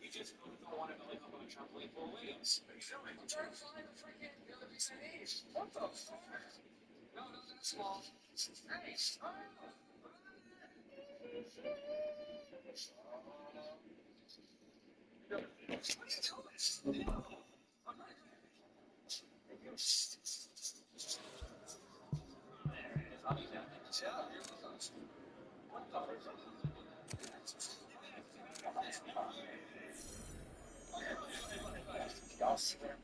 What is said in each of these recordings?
You just don't want to like up on a trampoline full of Legos. What are you doing? I'm trying to find the freaking the other piece I need. What the fuck? No, that's small. Hey, stop! What are you doing? No, I'm not. There it is. I'll be down there. Yeah, you're welcome. What the fuck? Y'all see there?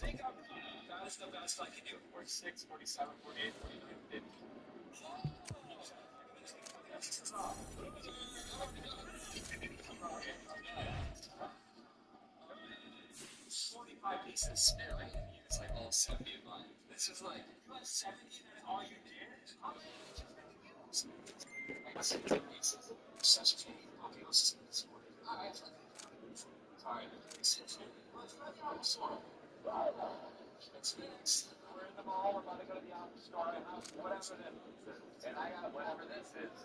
Take out that is the best I can do. 46, 47, 48, 49, 45 pieces, and I can use like all 70 of mine. This is like, you have 70 and all you did? How many did you use? Like 60 pieces. Such a thing. Okay, let's just do this one. Alright. Alright. It's next. We're in the mall, we're about to go to the Apple store, I have whatever this is. And I got whatever this is.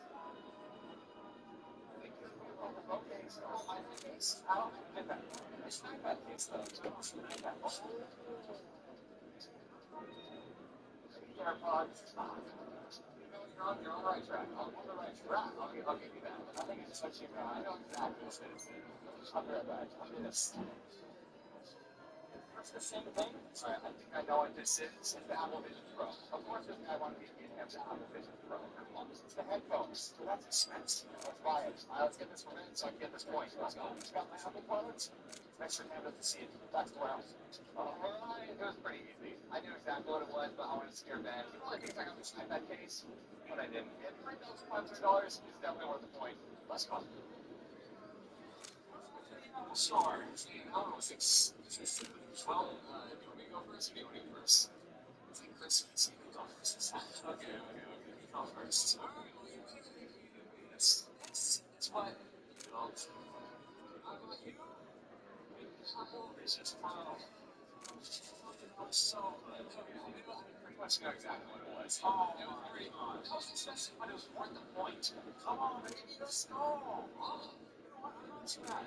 Okay, so I think it's, I don't get that. It's not that case though. I don't like that. AirPods. You're on the right track. I'm on the right track. I'll give you that. I think it's what you got. I know exactly what it is. I'll be right back. I'll do this. It's the same thing. Sorry, I think I know what this is. It's the Apple Vision Pro. Of course, this guy wanted me to get him the Apple Vision Pro. It's the headphones. So that's expensive. Let's buy it. Let's get this one in so I can get this point. Let's go. It's got my Apple products. Make sure Cam doesn't see it. That's the else. Alright, it was pretty easy. I knew exactly what it was, but I wanted to scare Ben. You know, I think I got this iPad case, but I didn't. It $3,500 is definitely worth the point. Let's go. Sure. No, it's 12. Do you want me to go first or do you want to go first? It's like Christmas. You can go first. Okay. You go first. Alright, well, you better than me. It's what, you know, how about you? Apple Vision Pro. So good. Pretty much know exactly what it was. Oh, it was pretty odd. It was expensive, but it was worth the point. Come on, baby, let's go. Oh, you know what? I'm not too mad.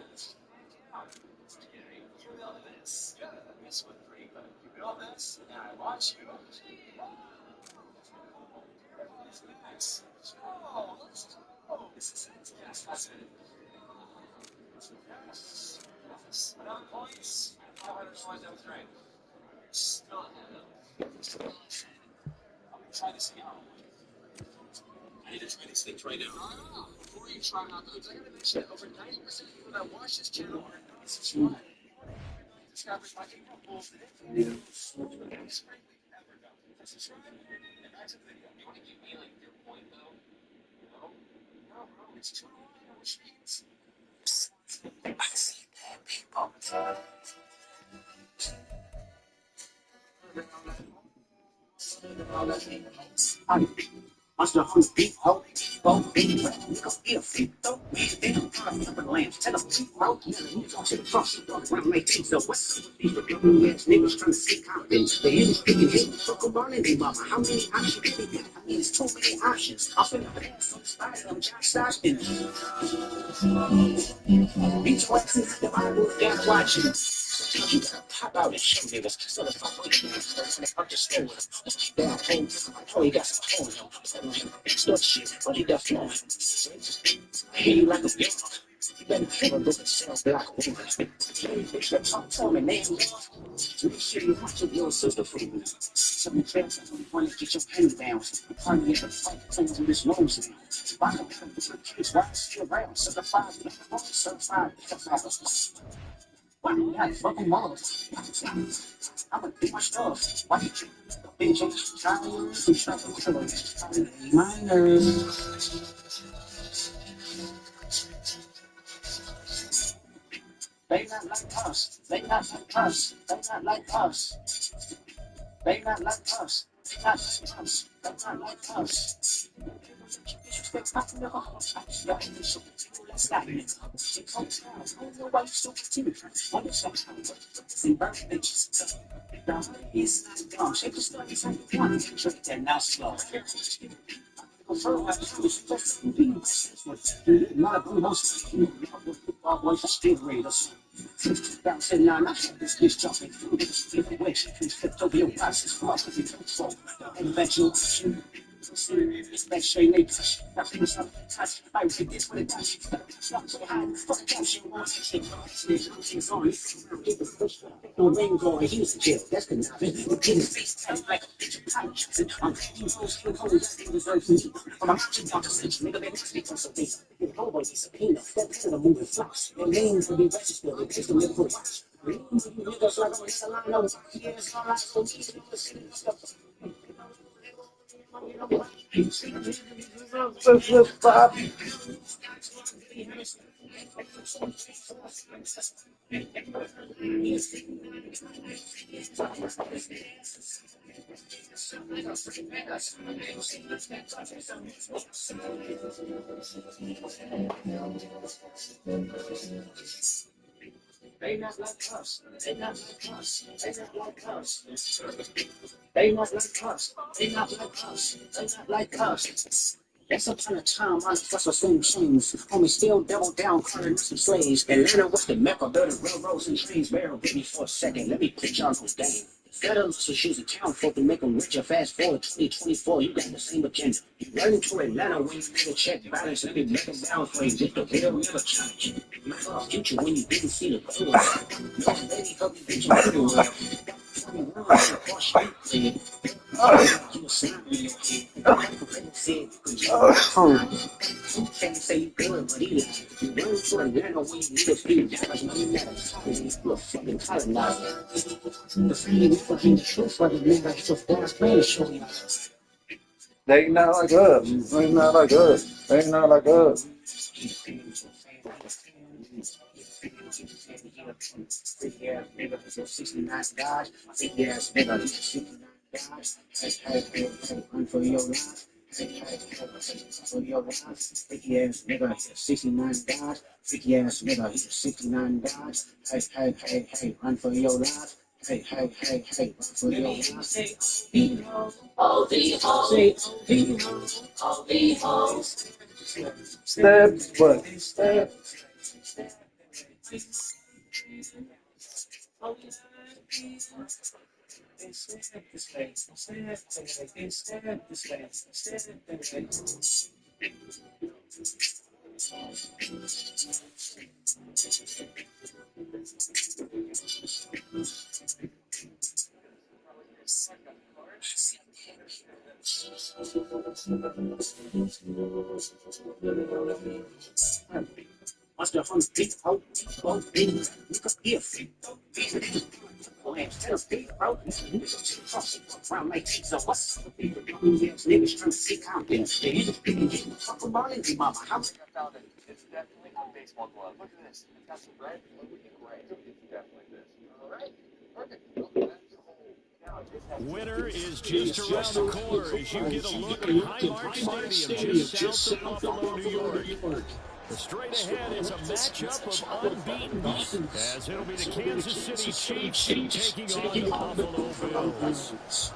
You built this. Yeah, this was pretty good. You built this, and I watch you. What's next? Oh, let's go. This is it. Yes, that's it. Yes. Another point. $500. That was right. Still ahead. Still ahead. I'm gonna try this again. I need to try these things right now. Before you try out those, I gotta mention that over 90% of people that watch this channel are not subscribed. Subscribers watching both videos. It's great we've ever done. Subscribe and back to the video. You wanna give me like your point though? No? No, bro, it's 2-1, which means I see dead people. Once the whole beat, ho, both beat, niggas eat a fit, though, man, they don't try to land. Tell them, keep out, niggas to the front, run like things, so what's up? These people, ass niggas trying to see confidence. The industry can hate, fuck around and they mama. How many options can they got? I mean, it's too many options. I'm finna pass on the spot, I'm Josh Stockton. Beat your ass in the Bible, God watching. You gotta pop out and show niggas. So the fuck with you, they understand what I'm down. Oh, you got some phone, extort shit, but you got flowing. I hear you like a girl. You better feel a little self like a woman. Bitch, that talk to me, man. Make sure you watch your sister for me. So you feel something, you wanna get your pen down. You probably get the fight, things with this nose now. Why don't you put your kids while still around? Certified, certified, why you got fucking walls? I'ma do my stuff. Why you bitch ain't trying to shut the door? Minors. They not like us. They not like us. They not like us. They not like us. They not like us. They not like us. Disrespect not to never yeah, so let's stop it. It comes down. I don't know why you so continuous. What is that? See, birth bitches. It's not dumb. Shake the stuff. It's like you want to drink that now slow. Boys for street raiders. Bouncing now, I have this bitch jumping. Either way, she flipped over your boxes. Philosophy, so invention. Respect straight niggas. Nothing is up to touch. I read this with a dash. Stop so high. Fuck that shit. Things on. No ring going. He was in jail. That's the nothing. The kid's face tight like a bitch of time. I'm pretty close to the whole thing deserves me. I'm actually down to switch. Nigga, they next week on something. Nobody subpoena. That's the moving flops. Their names will be registered. They take the live watch. Niggas like I'm in the line. Years all I so need. They not like us. They not like us. They not like us. They not like us. They not like us. They not like us. That's up on a time, I fuss the same chains. Homie still double down, calling some slaves. Atlanta was the mecca, building railroads and trains. Bear with me for a second, let me put y'all on game. Federalists to choose a town folk to make them richer. Fast forward 2024, you got the same agenda. You run into Atlanta when you need a check balance. Let me break them down for you, just the real never challenge. My future when you didn't see the clue. No lady help you get your middle well. 21, across street clear. You a slime in your head. Can't say you good, but he lied. You run to Atlanta when you need a few dollars. No, you got a you a fucking colonizer. The feeling is fucking the truth for the nigga. It's a fast man show you. They not like us. They not like us. They not like us. Yeah, nigga, for 69 guys. Yeah, nigga, 69 guys. Hey, run for your life. Hey, for your life. Freaky ass nigga, 69 guys. Freaky ass nigga, 69 guys. Hey, run for your life. Hey, run for your life. Say, Step, what? step. Must have hung deep out, you could give. Around like so what's niggas trying to see confidence. They either fuck with Marlin, mama. How It's definitely a baseball glove. Look at this. It's got some red. Look at the gray. It's definitely this. All right. Perfect. Winter is just around the corner as you get a look at Highmark Stadium, just south of Buffalo, New York. Straight ahead, it's a matchup of unbeatens, as it'll be the Kansas City Chiefs taking on the Buffalo Bills.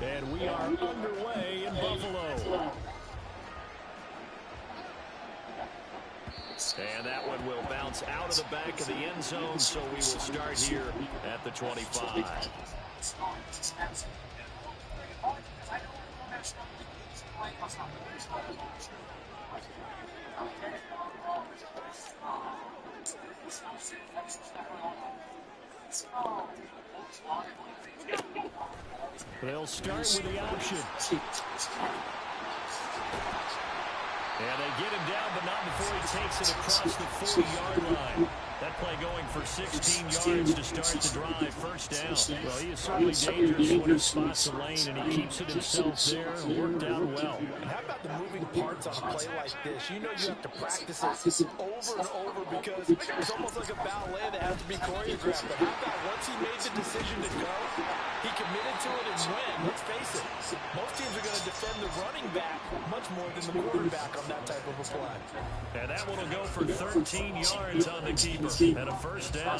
And we are underway in Buffalo. And that one will bounce out of the back of the end zone, so we will start here at the 25. They'll start with the option. And they get him down, but not before he takes it across the 40-yard line. That play going for 16 yards to start the drive. First down. Well, he is certainly dangerous when he spots the lane, and he keeps it himself there and worked out well. And how about the moving parts on a play like this? You know you have to practice it over and over because it's almost like a ballet that has to be choreographed. But how about once he made the decision to go, he committed to it and went. Let's face it, most teams are going to defend the running back much more than the quarterback on that type of a play. And that one will go for 13 yards on the keeper and a first down.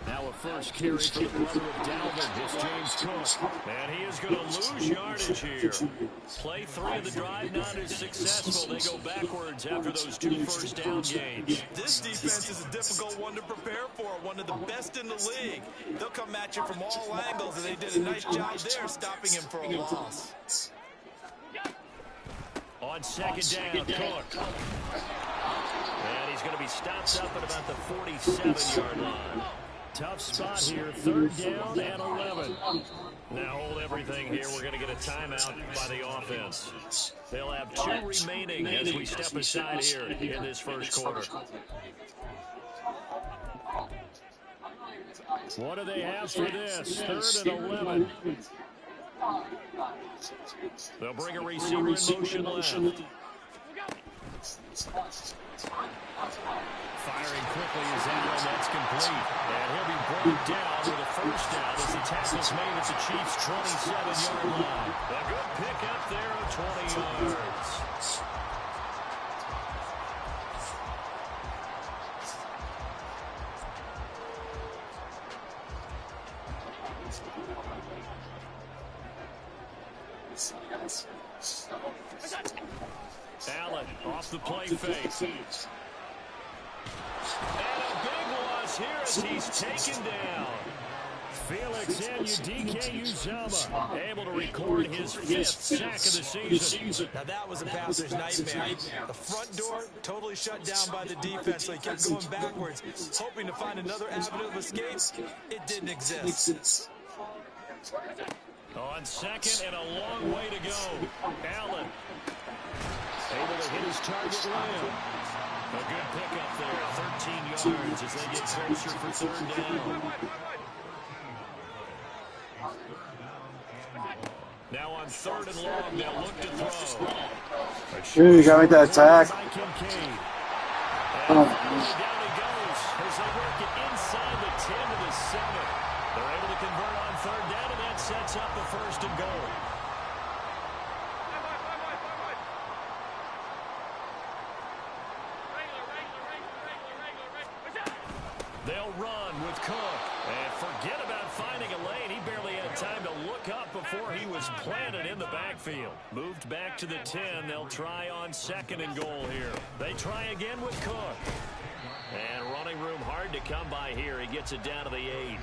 Now a first carry for the brother of Dalvin. It's James Cook. And he is going to lose yardage here. Play 3 of the drive not as successful. They go backwards after those 2 first down gains. This defense is a difficult one to prepare for, one of the best in the league. They'll come at you from all angles, and they did a nice job there stopping him for a loss. On second down, Cook. And he's going to be stopped up at about the 47-yard line. Tough spot here, 3rd down and 11. Now hold everything here. We're going to get a timeout by the offense. They'll have 2 remaining as we step aside here in this first quarter. What do they have for this? 3rd and 11. They'll bring a receiver in motion left. Firing quickly is Allen. That's complete. And he'll be brought down with a first down as the tackle's made at the Chiefs' 27-yard line. A good pickup there of 20 yards. Allen off the play fake. And a big loss here as he's taken down. Felix Uzama able to record his 5th sack of the season. Now that was a passer's nightmare. The front door totally shut down by the defense, so he kept going backwards, hoping to find another avenue of escape. It didn't exist. On second and a long way to go. Allen able to hit his target Lamb. A good pickup there, 13 yards as they get closer for 3rd down. Now on 3rd and long, they'll look to throw. Ooh, you got me that sack. And down he goes as they work it inside the 10 to the 7. They're able to convert on 3rd down, and that sets up the 1st and goal. They'll run with Cook. And forget about finding a lane. He barely had time to look up before he was planted in the backfield. Moved back to the 10. They'll try on 2nd and goal here. They try again with Cook. And running room hard to come by here. He gets it down to the 8.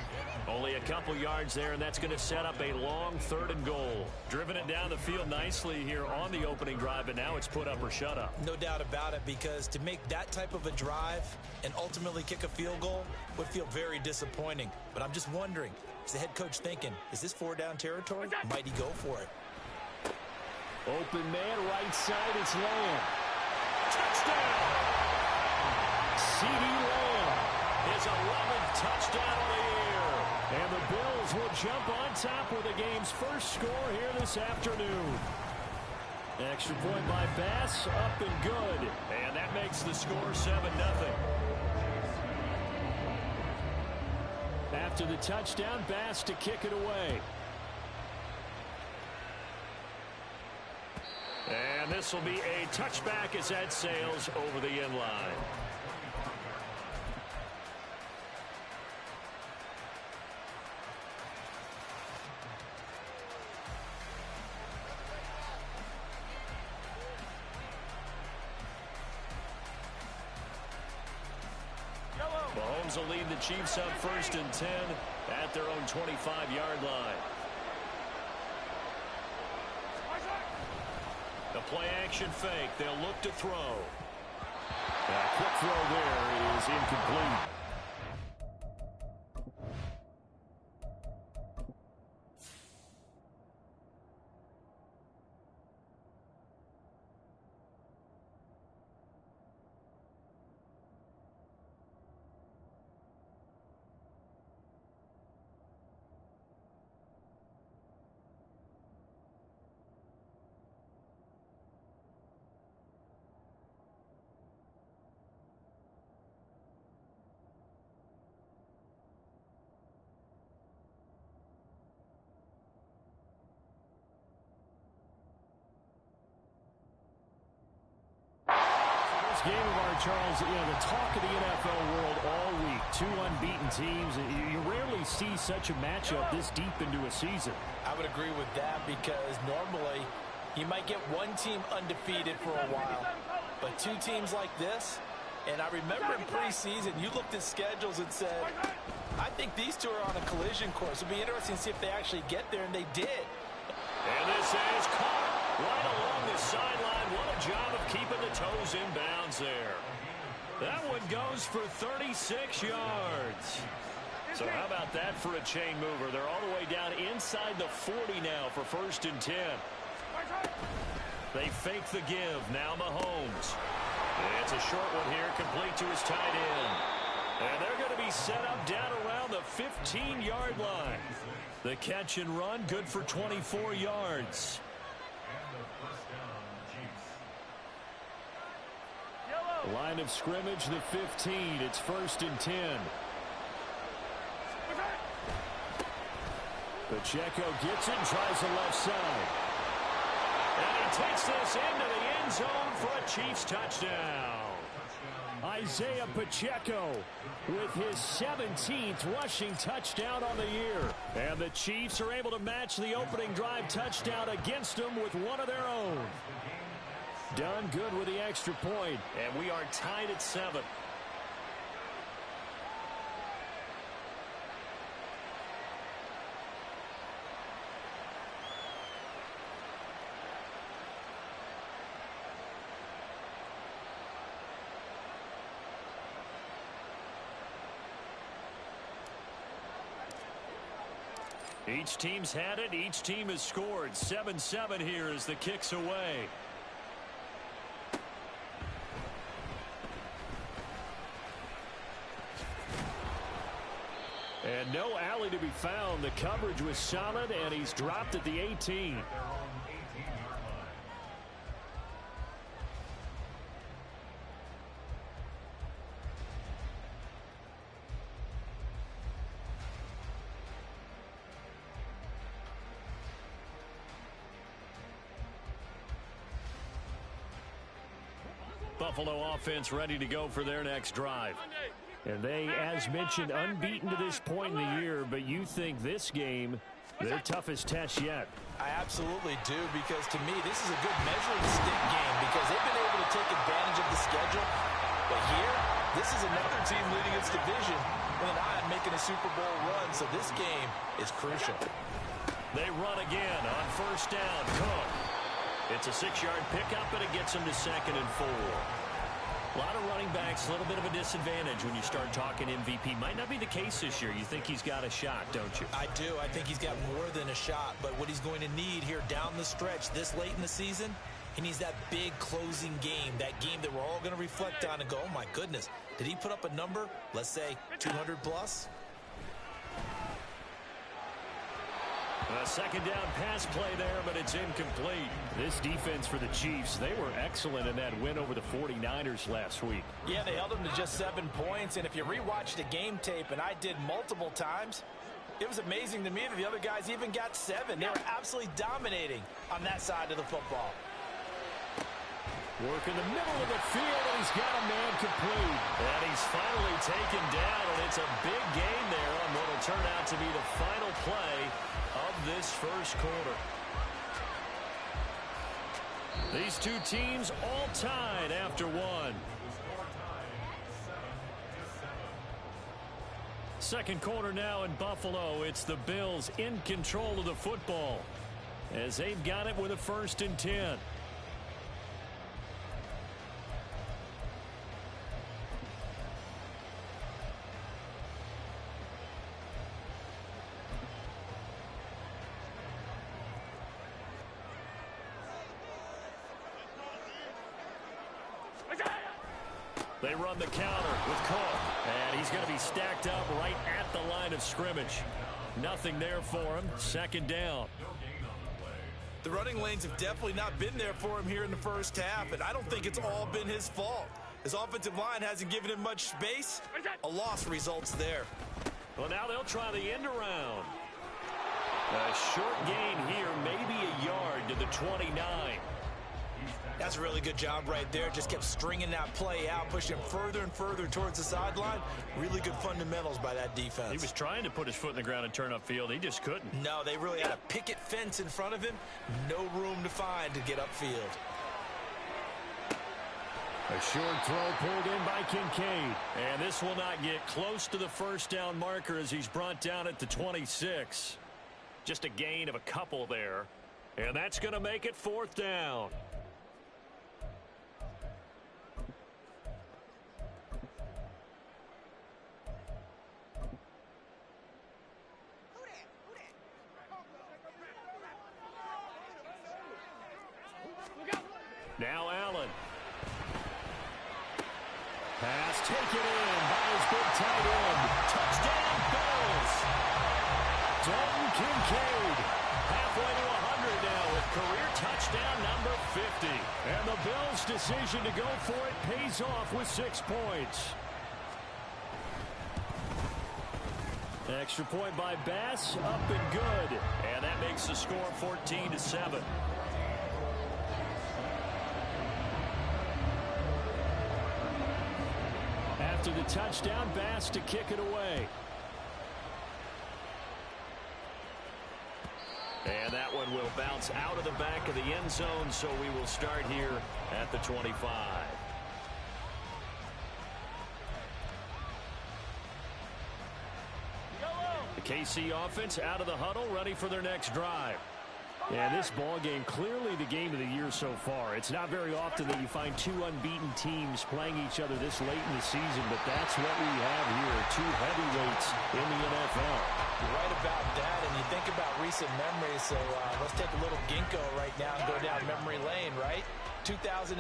Only a couple yards there, and that's going to set up a long 3rd and goal. Driven it down the field nicely here on the opening drive, but now it's put up or shut up. No doubt about it, because to make that type of a drive and ultimately kick a field goal would feel very disappointing. But I'm just wondering, is the head coach thinking, is this 4-down territory? Might he go for it? Open man, right side, it's Lamb. Touchdown! CeeDee Lamb, his 11th touchdown of the year. And the Bills will jump on top with the game's first score here this afternoon. Extra point by Bass, up and good. And that makes the score 7-0. After the touchdown, Bass to kick it away. And this will be a touchback as that sails over the end line. Mahomes will lead the Chiefs up 1st and 10 at their own 25-yard line. The play action fake. They'll look to throw. A quick throw there is incomplete. Last game of our Charles, the talk of the NFL world all week. Two unbeaten teams. You rarely see such a matchup this deep into a season. I would agree with that because normally you might get one team undefeated for a while. But two teams like this, and I remember in preseason, you looked at schedules and said, I think these two are on a collision course. It'll be interesting to see if they actually get there, and they did. And this is caught right along the sideline. What a job of keeping the toes in bounds there. That one goes for 36 yards. So how about that for a chain mover? They're all the way down inside the 40 now for 1st and 10. They fake the give. Now Mahomes. It's a short one here, complete to his tight end. And they're going to be set up down around the 15-yard line. The catch and run, good for 24 yards. Line of scrimmage, the 15. It's 1st and 10. Pacheco gets it, tries the left side. And he takes this into the end zone for a Chiefs touchdown. Isaiah Pacheco with his 17th rushing touchdown on the year. And the Chiefs are able to match the opening drive touchdown against them with one of their own. Done good with the extra point, and we are tied at 7. Each team's had it. Each team has scored. 7-7 here as the kick's away. And no alley to be found. The coverage was solid, and he's dropped at the 18. Buffalo offense ready to go for their next drive. And they, as mentioned, unbeaten to this point in the year, but you think this game, their toughest test yet. I absolutely do, because to me, this is a good measuring stick game because they've been able to take advantage of the schedule. But here, this is another team leading its division with an eye on making a Super Bowl run, so this game is crucial. They run again on 1st down. Cook. It's a 6-yard pickup, and it gets them to 2nd and 4. A lot of running backs, a little bit of a disadvantage when you start talking MVP. Might not be the case this year. You think he's got a shot, don't you? I do. I think he's got more than a shot. But what he's going to need here down the stretch this late in the season, he needs that big closing game, that game that we're all going to reflect on and go, oh, my goodness, did he put up a number, let's say 200 plus? A 2nd down pass play there, but it's incomplete. This defense for the Chiefs, they were excellent in that win over the 49ers last week. Yeah, they held them to just 7 points, and if you rewatch the game tape, and I did multiple times, it was amazing to me that the other guys even got 7. They were absolutely dominating on that side of the football. Work in the middle of the field, and he's got a man complete. And he's finally taken down, and it's a big gain there on what will turn out to be the final play of this first quarter. These two teams all tied after one. Second quarter now in Buffalo. It's the Bills in control of the football as they've got it with a 1st and 10. They run the counter with Cook, and he's going to be stacked up right at the line of scrimmage. Nothing there for him. 2nd down. The running lanes have definitely not been there for him here in the first half, and I don't think it's all been his fault. His offensive line hasn't given him much space. A loss results there. Well, now they'll try the end around. A short gain here, maybe a yard to the 29. That's a really good job right there. Just kept stringing that play out, pushing him further and further towards the sideline. Really good fundamentals by that defense. He was trying to put his foot in the ground and turn upfield. He just couldn't. No, they really had a picket fence in front of him. No room to find to get upfield. A short throw pulled in by Kincaid. And this will not get close to the first down marker as he's brought down at the 26. Just a gain of a couple there. And that's going to make it 4th down. Now Allen. Pass taken in by his big tight end. Touchdown Bills. Dalton Kincaid. Halfway to 100 now with career touchdown number 50. And the Bills' decision to go for it pays off with 6 points. Extra point by Bass, up and good. And that makes the score 14-7. After the touchdown, Bass to kick it away. And that one will bounce out of the back of the end zone, so we will start here at the 25. The KC offense out of the huddle, ready for their next drive. Yeah, this ball game clearly the game of the year so far. It's not very often that you find 2 unbeaten teams playing each other this late in the season, but that's what we have here, 2 heavyweights in the NFL. You're right about that, and you think about recent memories, so let's take a little ginkgo right now and go down memory lane, right? 2007,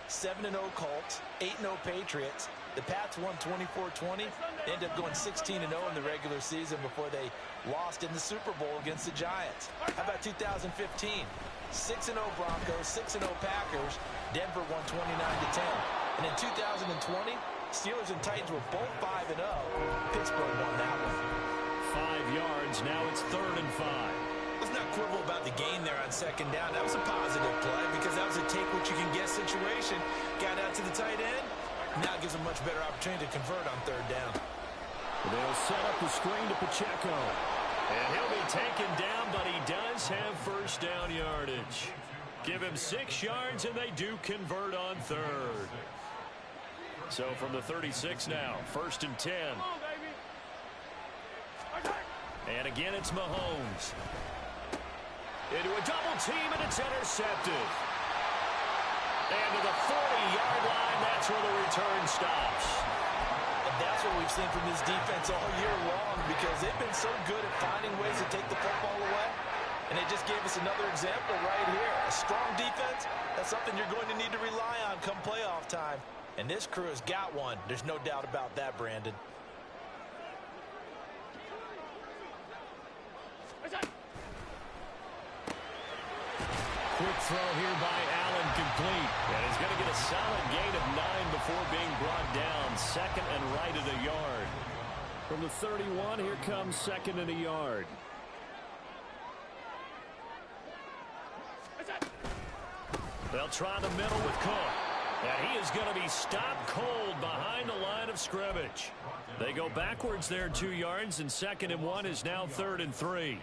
7-0 Colts, 8-0 Patriots. The Pats won 24-20. They ended up going 16-0 in the regular season before they lost in the Super Bowl against the Giants. How about 2015? 6-0 Broncos, 6-0 Packers. Denver won 29-10. And in 2020, Steelers and Titans were both 5-0. Pittsburgh won that one. 5 yards. Now it's 3rd and 5. Let's not quibble about the gain there on 2nd down. That was a positive play because that was a take-what-you-can-get situation. Got out to the tight end. Now gives a much better opportunity to convert on 3rd down. They'll set up the screen to Pacheco. And he'll be taken down, but he does have first down yardage. Give him 6 yards, and they do convert on 3rd. So from the 36 now, 1st and 10. And again, it's Mahomes. Into a double team, and it's intercepted. And to the 40-yard line, that's where the return stops. And that's what we've seen from this defense all year long because they've been so good at finding ways to take the football away. And they just gave us another example right here. A strong defense, that's something you're going to need to rely on come playoff time. And this crew has got one. There's no doubt about that, Brandon. Quick throw here by Allen, complete. And he's going to get a solid gain of 9 before being brought down. 2nd and right at a yard. From the 31, here comes 2nd and a yard. They'll try the middle with Cook. And he is going to be stopped cold behind the line of scrimmage. They go backwards there 2 yards, and 2nd and 1 is now 3rd and 3.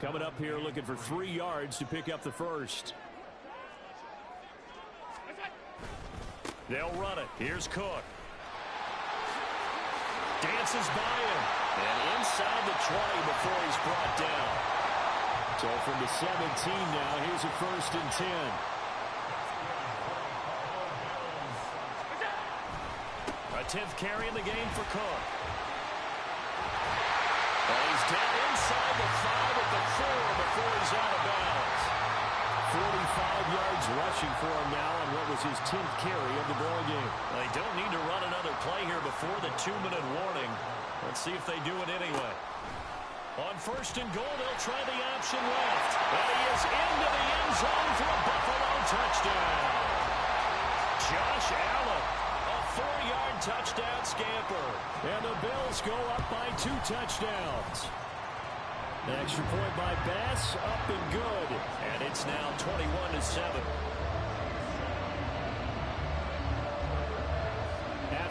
Coming up here looking for 3 yards to pick up the first. They'll run it. Here's Cook. Dances by him. And inside the 20 before he's brought down. So from the 17 now, here's a 1st and 10. A 10th carry in the game for Cook. And he's down inside the 5 at the 4 before he's out of bounds. 45 yards rushing for him now on what was his 10th carry of the ball game. They don't need to run another play here before the 2-minute warning. Let's see if they do it anyway. On 1st and goal, they'll try the option left. And he is into the end zone for a Buffalo touchdown. Josh Allen, a 4-yard touchdown scamper. And the Bills go up by 2 touchdowns. The extra point by Bass, up and good. And it's now 21-7.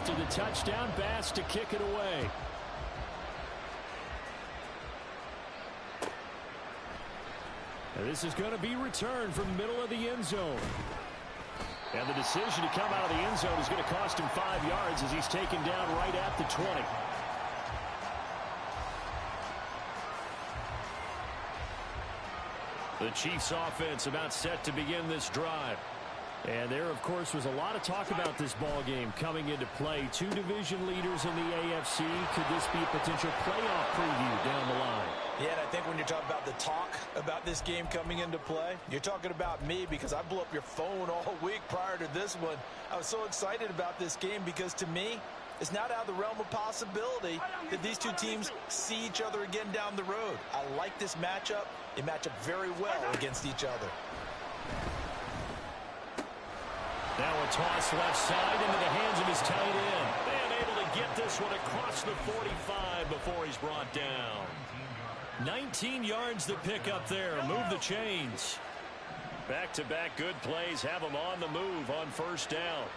After the touchdown, Bass to kick it away. And this is going to be returned from the middle of the end zone. And the decision to come out of the end zone is going to cost him 5 yards as he's taken down right at the 20. The Chiefs offense about set to begin this drive. And there, of course, was a lot of talk about this ball game coming into play. 2 division leaders in the AFC. Could this be a potential playoff preview down the line? Yeah, and I think when you're talking about the talk about this game coming into play, you're talking about me because I blew up your phone all week prior to this one. I was so excited about this game because to me, it's not out of the realm of possibility that these two teams see each other again down the road. I like this matchup. They match up very well against each other. Now a toss left side into the hands of his tight end. And able to get this one across the 45 before he's brought down. 19 yards to pick up there. Move the chains. Back-to-back good plays have him on the move on first down.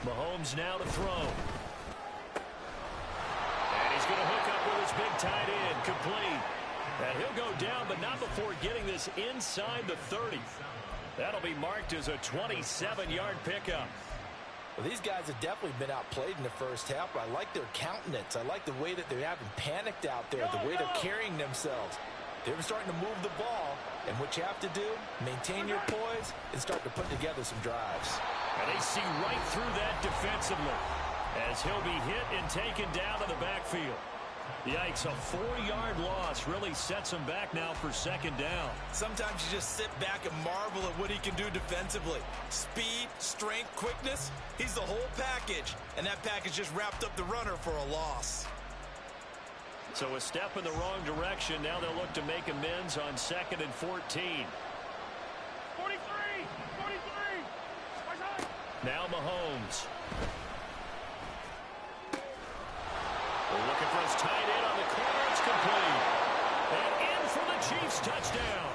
Mahomes now to throw. And he's going to hook up with his big tight end. Complete. And he'll go down, but not before getting this inside the 30. That'll be marked as a 27-yard pickup. Well, these guys have definitely been outplayed in the first half, but I like their countenance. I like the way that they haven't panicked out there, the way they're carrying themselves. They're starting to move the ball, and what you have to do, maintain your poise and start to put together some drives. And they see right through that defensively as he'll be hit and taken down to the backfield. Yikes, a 4-yard loss really sets him back now for second down. Sometimes you just sit back and marvel at what he can do defensively. Speed, strength, quickness, he's the whole package. And that package just wrapped up the runner for a loss. So a step in the wrong direction. Now they'll look to make amends on 2nd and 14. 43! Now Mahomes. We're looking for his tight end on the corner. It's complete. And in for the Chiefs touchdown.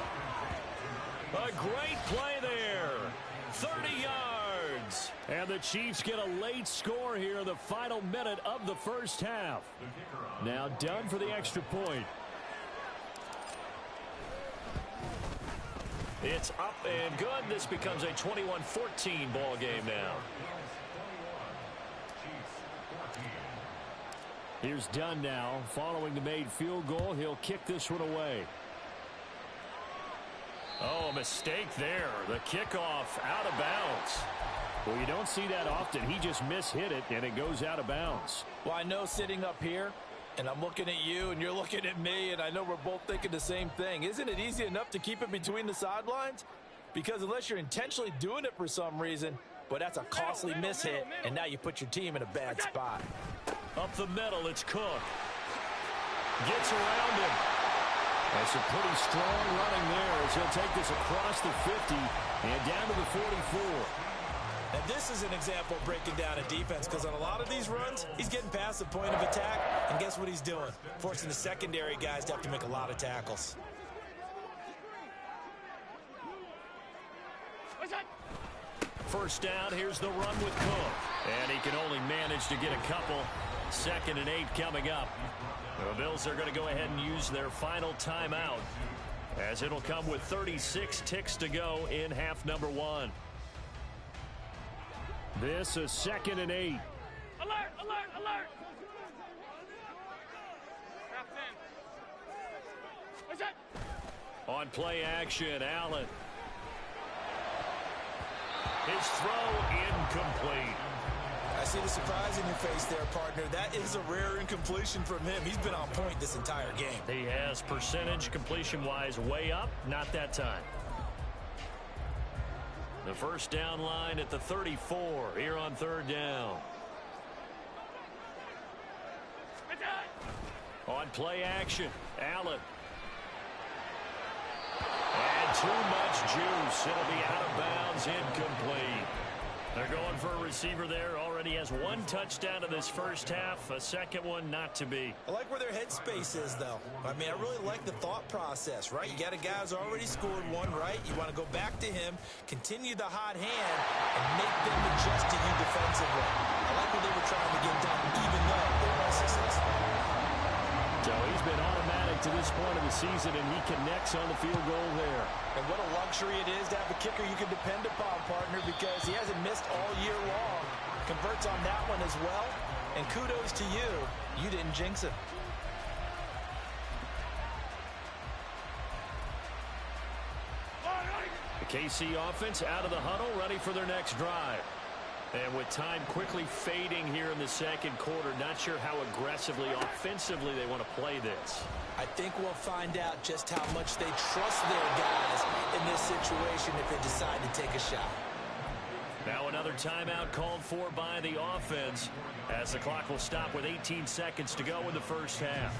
A great play there. 30 yards. And the Chiefs get a late score here in the final minute of the first half. Now done for the extra point. It's up and good. This becomes a 21-14 ball game now. Here's Dunn now. Following the made field goal, he'll kick this one away. Oh, a mistake there. The kickoff out of bounds. Well, you don't see that often. He just mishit it, and it goes out of bounds. Well, I know sitting up here, and I'm looking at you, and you're looking at me, and I know we're both thinking the same thing. Isn't it easy enough to keep it between the sidelines? Because unless you're intentionally doing it for some reason, well, that's a costly mishit, and now you put your team in a bad spot. Up the middle, it's Cook. Gets around him. That's a pretty strong running there as he'll take this across the 50 and down to the 44. And this is an example of breaking down a defense because on a lot of these runs, he's getting past the point of attack, and guess what he's doing? Forcing the secondary guys to have to make a lot of tackles. First down, here's the run with Cook. And he can only manage to get a couple. 2nd and 8 coming up. The Bills are going to go ahead and use their final timeout as it'll come with 36 ticks to go in half number 1. This is 2nd and 8. Alert! What's that? On play action, Allen. His throw incomplete. I see the surprise in your face there, partner. That is a rare incompletion from him. He's been on point this entire game. He has percentage completion-wise way up. Not that time. The first down line at the 34 here on 3rd down. On play action, Allen. And too much juice. It'll be out of bounds, incomplete. They're going for a receiver there. Already has one touchdown in this first half. A second one not to be. I like where their headspace is, though. I mean, I really like the thought process, right? You got a guy who's already scored one, right? You want to go back to him, continue the hot hand, and make them adjust to you defensively. I like what they were trying to get done, even though they were unsuccessful. So he's been automatic to this point of the season, and he connects on the field goal there. And what a luxury it is to have a kicker you can depend upon, partner, because he hasn't missed all year long. Converts on that one as well. And kudos to you. You didn't jinx him. The KC offense out of the huddle, ready for their next drive. And with time quickly fading here in the second quarter, not sure how aggressively, offensively they want to play this. I think we'll find out just how much they trust their guys in this situation if they decide to take a shot. Now another timeout called for by the offense as the clock will stop with 18 seconds to go in the first half.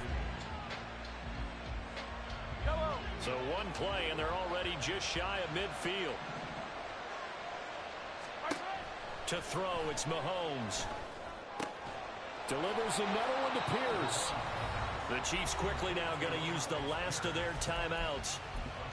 So one play, and they're already just shy of midfield. To throw, it's Mahomes. Delivers another one to Pierce. The Chiefs quickly now going to use the last of their timeouts.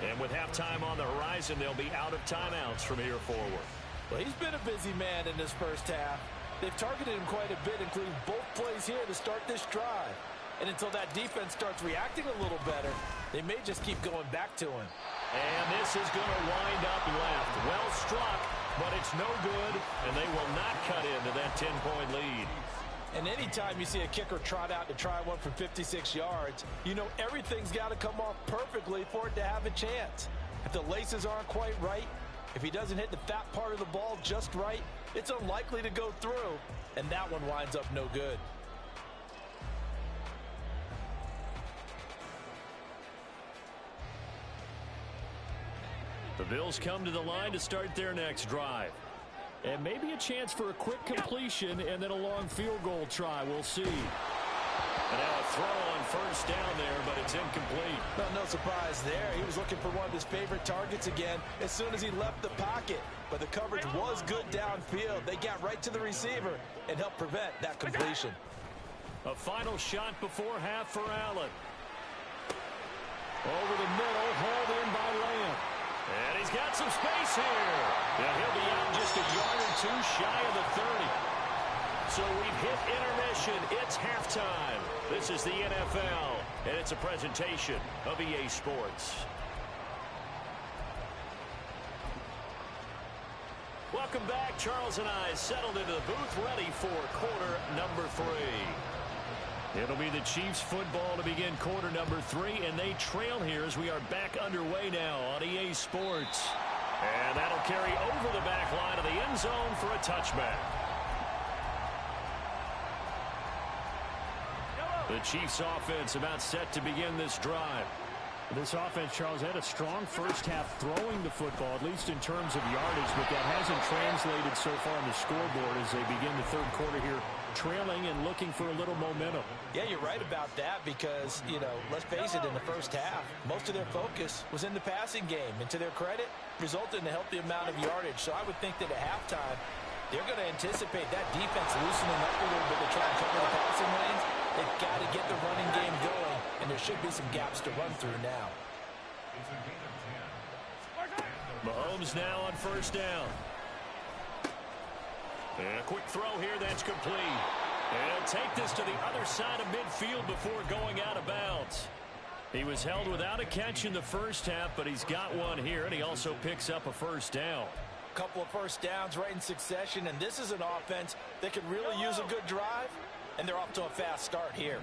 And with halftime on the horizon, they'll be out of timeouts from here forward. Well, he's been a busy man in this first half. They've targeted him quite a bit, including both plays here to start this drive. And until that defense starts reacting a little better, they may just keep going back to him. And this is going to wind up left. Well struck, but it's no good, and they will not cut into that 10-point lead. And anytime you see a kicker trot out to try one from 56 yards, you know everything's got to come off perfectly for it to have a chance. If the laces aren't quite right, if he doesn't hit the fat part of the ball just right, it's unlikely to go through, and that one winds up no good. The Bills come to the line to start their next drive. And maybe a chance for a quick completion and then a long field goal try. We'll see. And now a throw on first down there, but it's incomplete. Well, no surprise there. He was looking for one of his favorite targets again as soon as he left the pocket. But the coverage was good downfield. They got right to the receiver and helped prevent that completion. A final shot before half for Allen. Over the middle, hauled in by Lamb. And he's got some space here. And he'll be out just a yard or two shy of the 30. So we've hit intermission. It's halftime. This is the NFL, and it's a presentation of EA Sports. Welcome back. Charles and I settled into the booth, ready for quarter number 3. It'll be the Chiefs football to begin quarter number 3, and they trail here as we are back underway now on EA Sports. And that'll carry over the back line of the end zone for a touchback. The Chiefs offense about set to begin this drive. This offense, Charles, had a strong first half throwing the football, at least in terms of yardage, but that hasn't translated so far on the scoreboard as they begin the third quarter here, trailing and looking for a little momentum. Yeah, you're right about that because, you know, let's face it, in the first half, most of their focus was in the passing game. And to their credit, resulted in a healthy amount of yardage. So I would think that at halftime, they're going to anticipate that defense loosening up a little bit to try and cover the passing lanes. They've got to get the running game going, and there should be some gaps to run through now. Mahomes now on first down. And a quick throw here, that's complete. And he'll take this to the other side of midfield before going out of bounds. He was held without a catch in the first half, but he's got one here, and he also picks up a first down. Couple of first downs right in succession, and this is an offense that could really use a good drive, and they're off to a fast start here.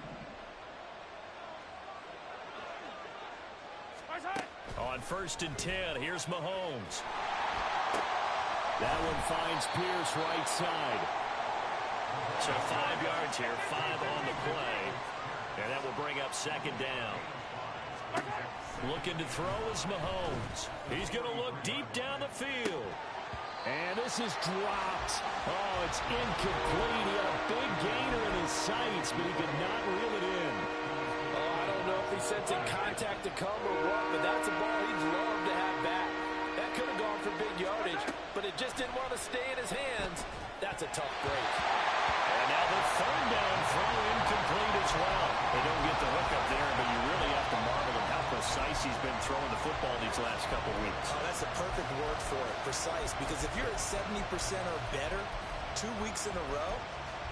On 1st and 10, here's Mahomes. That one finds Pierce right side. So 5 yards here, 5 on the play, and that will bring up second down. Looking to throw is Mahomes. He's going to look deep down the field. And this is dropped. Oh, it's incomplete. He had a big gainer in his sights, but he could not reel it in. Oh, I don't know if he's sensing contact to come or what, but that's a ball he'd love to have back. That could have gone for for big yardage, but it just didn't want to stay in his hands. That's a tough break. And now the third down throw incomplete as well. They don't get the hook up there, but you really have to marvel at how precise he's been throwing the football these last couple weeks. Oh, that's a perfect word for it, precise, because if you're at 70% or better 2 weeks in a row,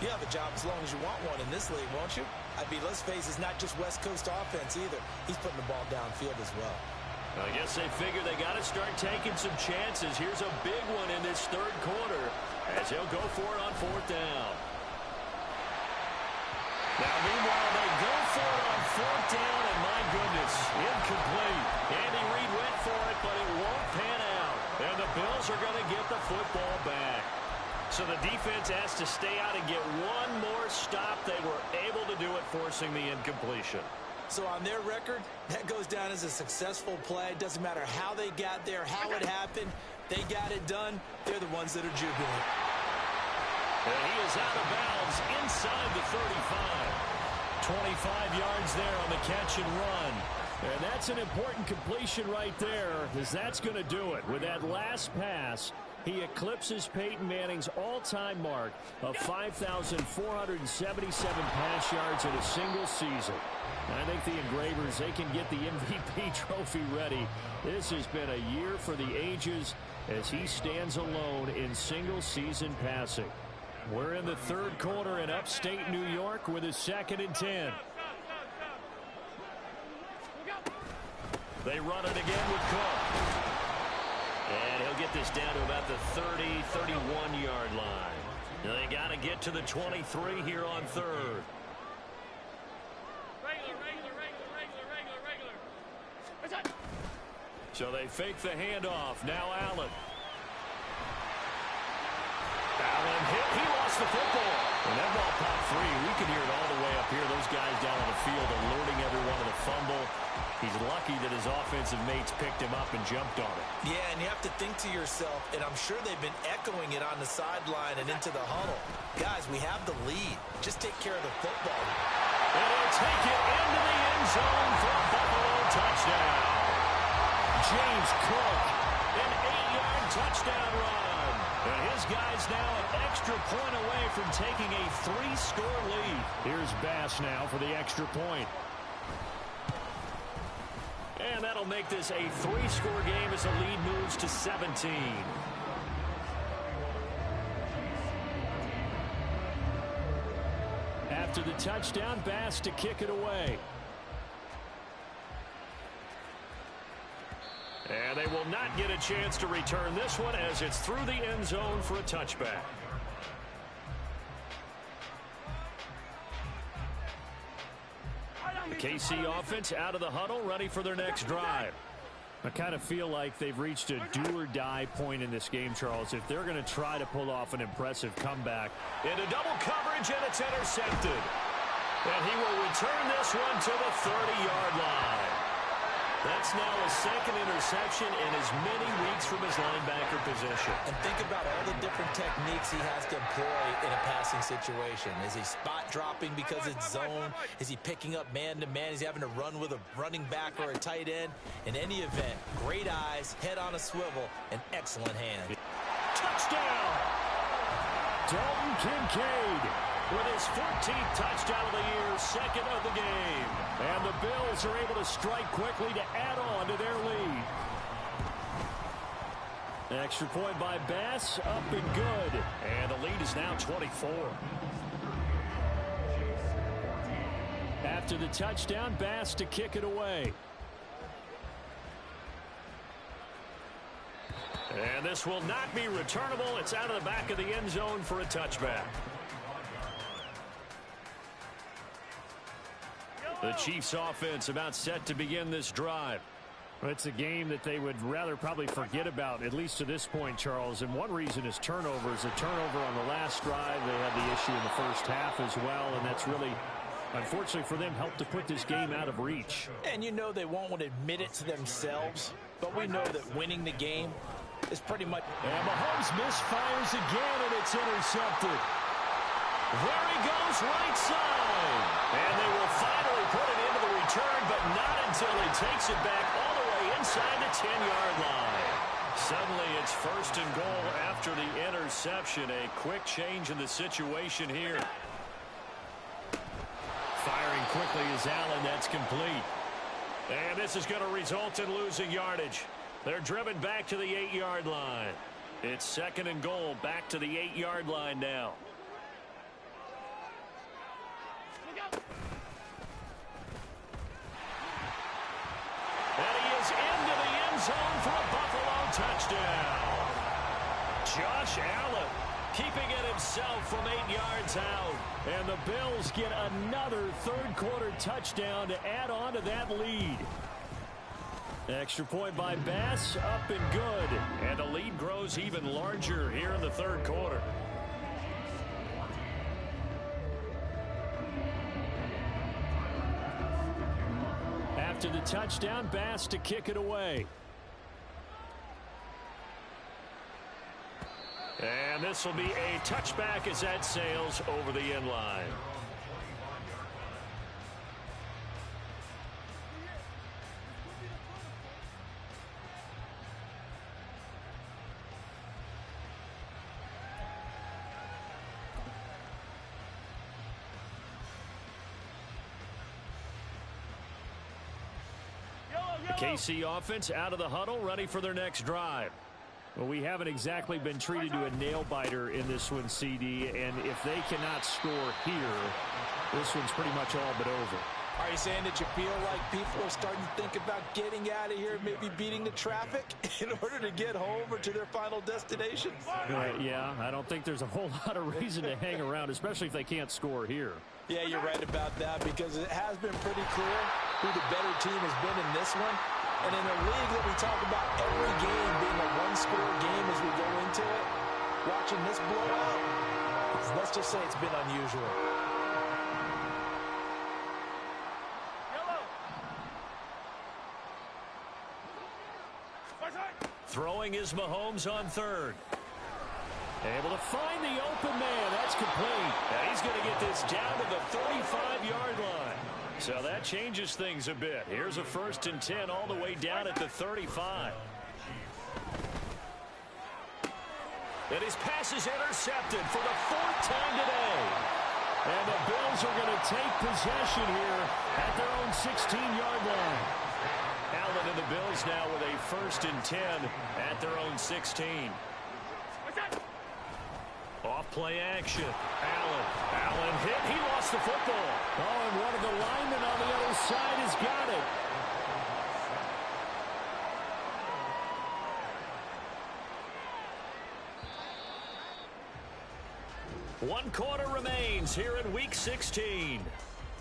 you have a job as long as you want one in this league, won't you? I mean, let's face it, it's not just West Coast offense either. He's putting the ball downfield as well. I guess they figure they got to start taking some chances. Here's a big one in this third quarter as he'll go for it on fourth down. Now, meanwhile, they go for it on fourth down, and my goodness, incomplete. Andy Reid went for it, but it won't pan out. And the Bills are going to get the football back. So the defense has to stay out and get one more stop. They were able to do it, forcing the incompletion. So on their record, that goes down as a successful play. It doesn't matter how they got there, how it happened. They got it done. They're the ones that are jubilant. And he is out of bounds inside the 35. 25 yards there on the catch and run. And that's an important completion right there, because that's going to do it. With that last pass, he eclipses Peyton Manning's all-time mark of 5,477 pass yards in a single season. I think the Engravers, they can get the MVP trophy ready. This has been a year for the ages as he stands alone in single-season passing. We're in the third quarter in upstate New York with a 2nd and 10. They run it again with Cook. And he'll get this down to about the 30, 31-yard line. They got to get to the 23 here on third. So they fake the handoff. Now Allen. Allen hit. He lost the football. And that ball popped free. We can hear it all the way up here. Those guys down on the field alerting everyone to the fumble. He's lucky that his offensive mates picked him up and jumped on it. Yeah, and you have to think to yourself, and I'm sure they've been echoing it on the sideline and into the huddle. Guys, we have the lead. Just take care of the football. And he'll take it into the end zone for a Buffalo touchdown. James Cook, an 8-yard touchdown run. And his guys now an extra point away from taking a 3-score lead. Here's Bass now for the extra point. And that'll make this a 3-score game as the lead moves to 17. After the touchdown, Bass to kick it away. And they will not get a chance to return this one as it's through the end zone for a touchback. The KC offense out of the huddle, ready for their next drive. I kind of feel like they've reached a do-or-die point in this game, Charles, if they're going to try to pull off an impressive comeback. Into double coverage, and it's intercepted. And he will return this one to the 30-yard line. That's now a 2nd interception in as many weeks from his linebacker position. And think about all the different techniques he has to employ in a passing situation. Is he spot dropping because it's zone? Is he picking up man-to-man? Is he having to run with a running back or a tight end? In any event, great eyes, head on a swivel, and excellent hands. Touchdown! Dalton Kincaid with his 14th touchdown of the year, 2nd of the game. And the Bills are able to strike quickly to add on to their lead. Extra point by Bass, up and good. And the lead is now 24. After the touchdown, Bass to kick it away. And this will not be returnable. It's out of the back of the end zone for a touchback. The Chiefs offense about set to begin this drive. It's a game that they would rather probably forget about, at least to this point, Charles. And one reason is turnovers. A turnover on the last drive. They had the issue in the first half as well, and that's really, unfortunately for them, helped to put this game out of reach. And you know they won't want to admit it to themselves, but we know that winning the game is pretty much... And Mahomes misfires again, and it's intercepted. There he goes, right side. And they will finally put it into the return, but not until he takes it back all the way inside the 10-yard line. Suddenly it's first and goal after the interception. A quick change in the situation here. Firing quickly is Allen. That's complete. And this is going to result in losing yardage. They're driven back to the 8-yard line. It's second and goal, back to the 8-yard line now. And he is into the end zone for a Buffalo touchdown. Josh Allen keeping it himself from 8 yards out. And the Bills get another third-quarter touchdown to add on to that lead. Extra point by Bass, up and good. And the lead grows even larger here in the third quarter. After the touchdown, Bass to kick it away. And this will be a touchback as that sails over the end line. The KC offense out of the huddle, ready for their next drive. Well, we haven't exactly been treated to a nail-biter in this one, CD, and if they cannot score here, this one's pretty much all but over. Are you saying that you feel like people are starting to think about getting out of here, maybe beating the traffic in order to get home or to their final destination? Yeah, I don't think there's a whole lot of reason to hang around, especially if they can't score here. Yeah, you're right about that, because it has been pretty clear who the better team has been in this one. And in a league that we talk about every game being a one-score game as we go into it, watching this blowout, let's just say it's been unusual. Throwing is Mahomes on third. Able to find the open man. That's complete. And he's going to get this down to the 35-yard line. So that changes things a bit. Here's a 1st and 10 all the way down at the 35. And his pass is intercepted for the 4th time today. And the Bills are going to take possession here at their own 16-yard line. Allen and the Bills now with a 1st and 10 at their own 16. Off play action. Allen hit. He lost the football. Oh, and one of the linemen on the other side has got it. 1 quarter remains here in Week 16.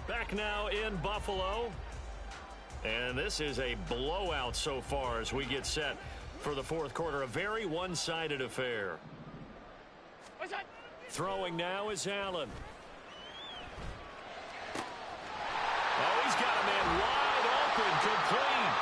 Back now in Buffalo. And this is a blowout so far as we get set for the 4th quarter. A very one-sided affair. Throwing now is Allen. Oh, he's got a man wide open, complete.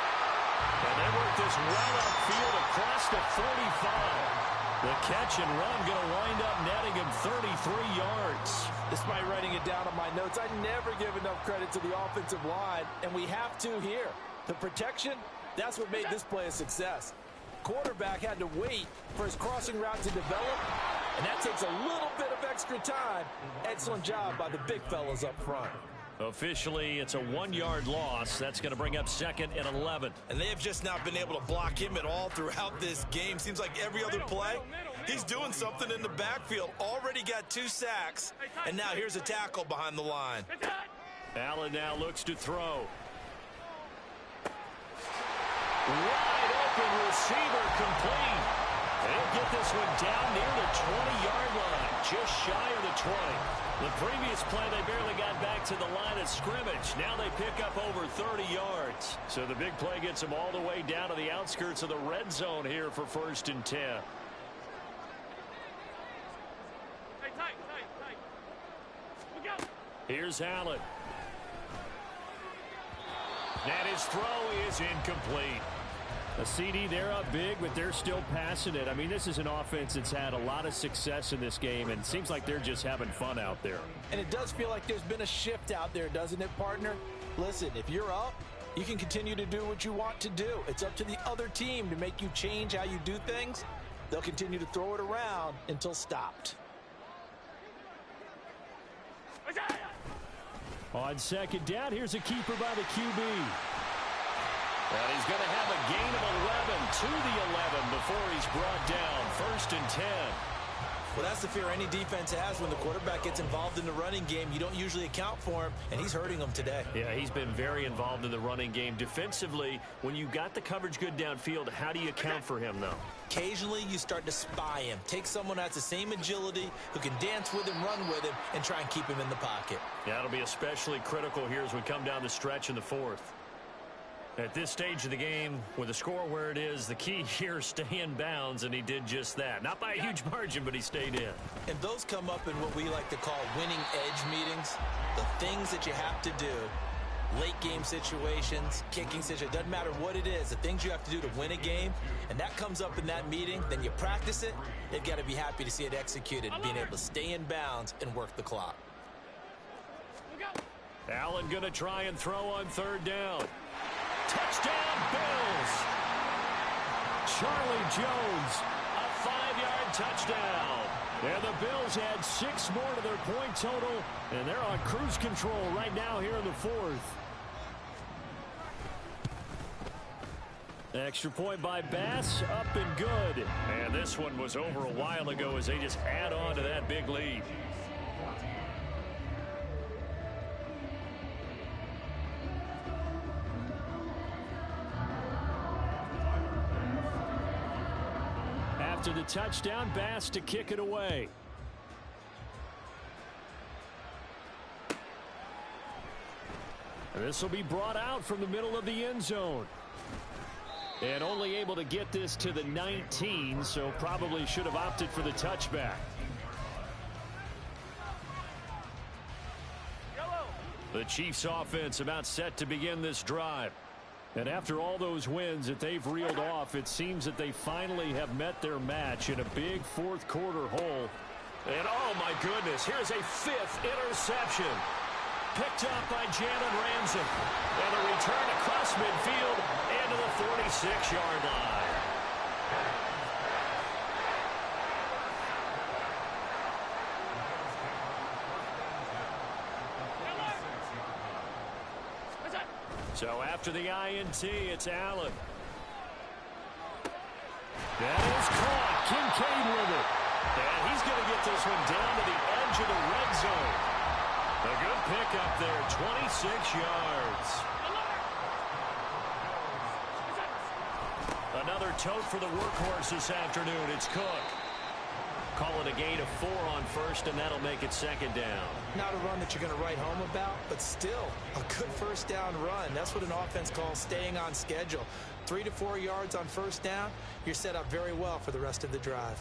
And they work this well upfield across the 45. The catch and run going to wind up netting him 33 yards. Despite writing it down on my notes, I never give enough credit to the offensive line, and we have to here. The protection, that's what made this play a success. Quarterback had to wait for his crossing route to develop, and that takes a little bit of extra time. Excellent job by the big fellas up front. Officially, it's a 1-yard loss. That's going to bring up 2nd and 11. And they have just not been able to block him at all throughout this game. Seems like every other play, he's doing something in the backfield. Already got 2 sacks, and now here's a tackle behind the line. Allen now looks to throw. Wide open receiver, complete. He'll get this one down near the 20-yard line, just shy of the 20. The previous play, they barely got back to the line of scrimmage. Now they pick up over 30 yards. So the big play gets them all the way down to the outskirts of the red zone here for 1st and 10. Here's Allen. And his throw is incomplete. A CD, they're up big, but they're still passing it. I mean, this is an offense that's had a lot of success in this game, and it seems like they're just having fun out there. And it does feel like there's been a shift out there, doesn't it, partner? Listen, if you're up, You can continue to do what you want to do. It's up to the other team to make you change how you do things. They'll continue to throw it around until stopped. On second down, here's a keeper by the QB. And he's going to have a gain of 11 to the 11 before he's brought down. 1st and 10. Well, that's the fear any defense has when the quarterback gets involved in the running game. You don't usually account for him, and he's hurting them today. Yeah, he's been very involved in the running game. Defensively, when you got the coverage good downfield, how do you account for him, though? Occasionally, you start to spy him. Take someone who has the same agility, who can dance with him, run with him, and try and keep him in the pocket. Yeah, that'll be especially critical here as we come down the stretch in the 4th. At this stage of the game, with the score where it is, the key here is stay in bounds, and he did just that. Not by a huge margin, but he stayed in. And those come up in what we like to call winning edge meetings. The things that you have to do, late game situations, kicking situations, doesn't matter what it is, the things you have to do to win a game, and that comes up in that meeting, then you practice it, they've got to be happy to see it executed, being able to stay in bounds and work the clock. Allen going to try and throw on 3rd down. Touchdown, Bills! Charlie Jones, a 5-yard touchdown. And the Bills add 6 more to their point total, and they're on cruise control right now here in the 4th. Extra point by Bass, up and good. And this one was over a while ago as they just add on to that big lead. After the touchdown, Bass to kick it away. This will be brought out from the middle of the end zone. And only able to get this to the 19, so probably should have opted for the touchback. The Chiefs offense about set to begin this drive. And after all those wins that they've reeled off, it seems that they finally have met their match in a big 4th quarter hole. And oh my goodness, here's a 5th interception. Picked up by Jalen Ramsey. And a return across midfield into the 46-yard line. So after the INT, it's Allen. That is caught. Kincaid with it. And he's going to get this one down to the edge of the red zone. A good pickup there, 26 yards. Another tote for the workhorse this afternoon. It's Cook. Call it a gain of 4 on 1st, and that'll make it 2nd down. Not a run that you're going to write home about, but still a good 1st down run. That's what an offense calls staying on schedule. 3 to 4 yards on 1st down, you're set up very well for the rest of the drive.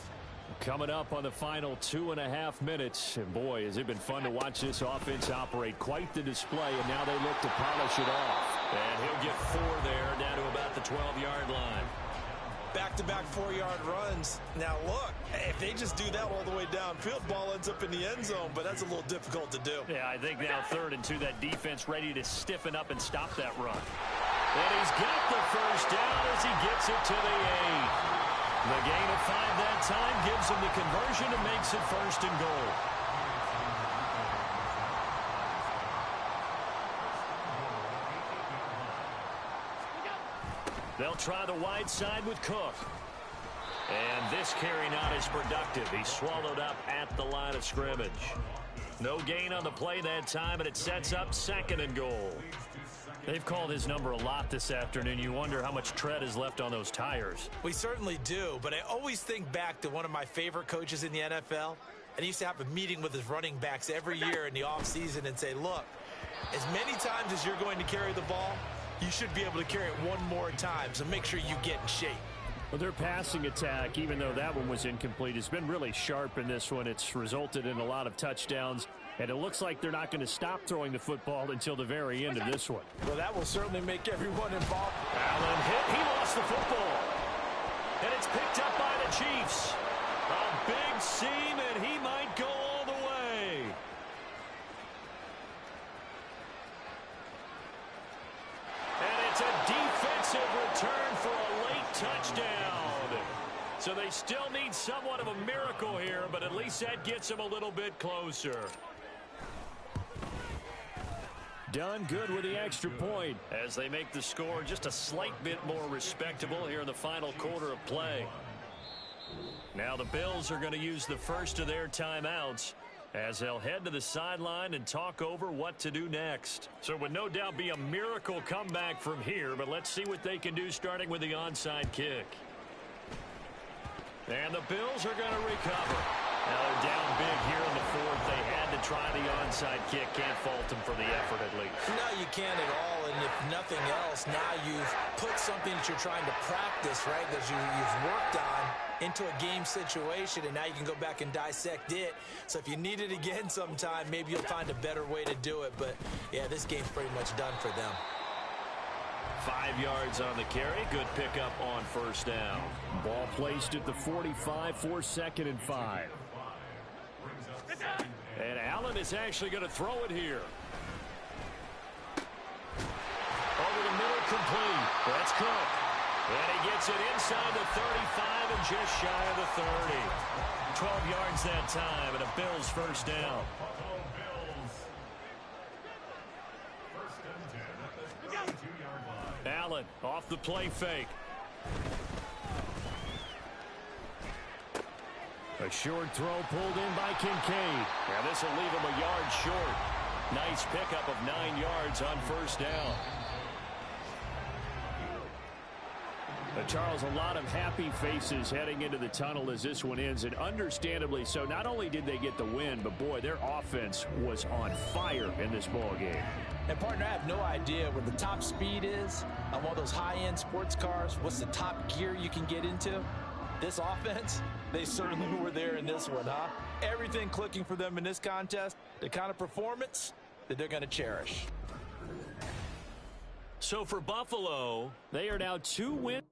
Coming up on the final 2.5 minutes, and boy, has it been fun to watch this offense operate. Quite the display, and now they look to polish it off. And he'll get 4 there, down to about the 12-yard line. Back-to-back 4-yard runs. Now look, if they just do that all the way downfield, ball ends up in the end zone, but that's a little difficult to do. Yeah, I think now 3rd and 2, that defense ready to stiffen up and stop that run. And he's got the 1st down as he gets it to the 8. The gain of 5 that time gives him the conversion and makes it 1st and goal. They'll try the wide side with Cook. And this carry not as productive. He's swallowed up at the line of scrimmage. No gain on the play that time, and it sets up 2nd and goal. They've called his number a lot this afternoon. You wonder how much tread is left on those tires. We certainly do, but I always think back to one of my favorite coaches in the NFL. And he used to have a meeting with his running backs every year in the offseason and say, look, as many times as you're going to carry the ball, you should be able to carry it one more time, so make sure you get in shape. Well, their passing attack, even though that one was incomplete, has been really sharp in this one. It's resulted in a lot of touchdowns, and it looks like they're not going to stop throwing the football until the very end of this one. Well, that will certainly make everyone involved. Allen hit. He lost the football. And it's picked up by the Chiefs. A big seam, and he might go all the way. And Impressive return for a late touchdown. So they still need somewhat of a miracle here, but at least that gets them a little bit closer. Done good with the extra point. As they make the score just a slight bit more respectable here in the final quarter of play. Now the Bills are going to use the first of their timeouts as they'll head to the sideline and talk over what to do next. So it would no doubt be a miracle comeback from here, but let's see what they can do starting with the onside kick. And the Bills are going to recover. Now they're down big here in the fourth. They had to try the onside kick. Can't fault them for the effort at least. No, you can't at all. And if nothing else, now you've put something that you're trying to practice, right, that you've worked on into a game situation, and now you can go back and dissect it. So if you need it again sometime, maybe you'll find a better way to do it. But, yeah, this game's pretty much done for them. 5 yards on the carry. Good pickup on first down. Ball placed at the 45 for 2nd and 5. And Allen is actually going to throw it here. Over the middle, complete. That's Cook. And he gets it inside the 35 and just shy of the 30. 12 yards that time and a Bills first down. Allen off the play fake. A short throw pulled in by Kincaid. Now this will leave him a yard short. Nice pickup of 9 yards on first down. Charles, a lot of happy faces heading into the tunnel as this one ends, and understandably so. Not only did they get the win, but boy, their offense was on fire in this ball game. And, partner, I have no idea what the top speed is on one of those high-end sports cars. What's the top gear you can get into? This offense, they certainly were there in this one, huh? Everything clicking for them in this contest, the kind of performance that they're going to cherish. So for Buffalo, They are now 2 wins.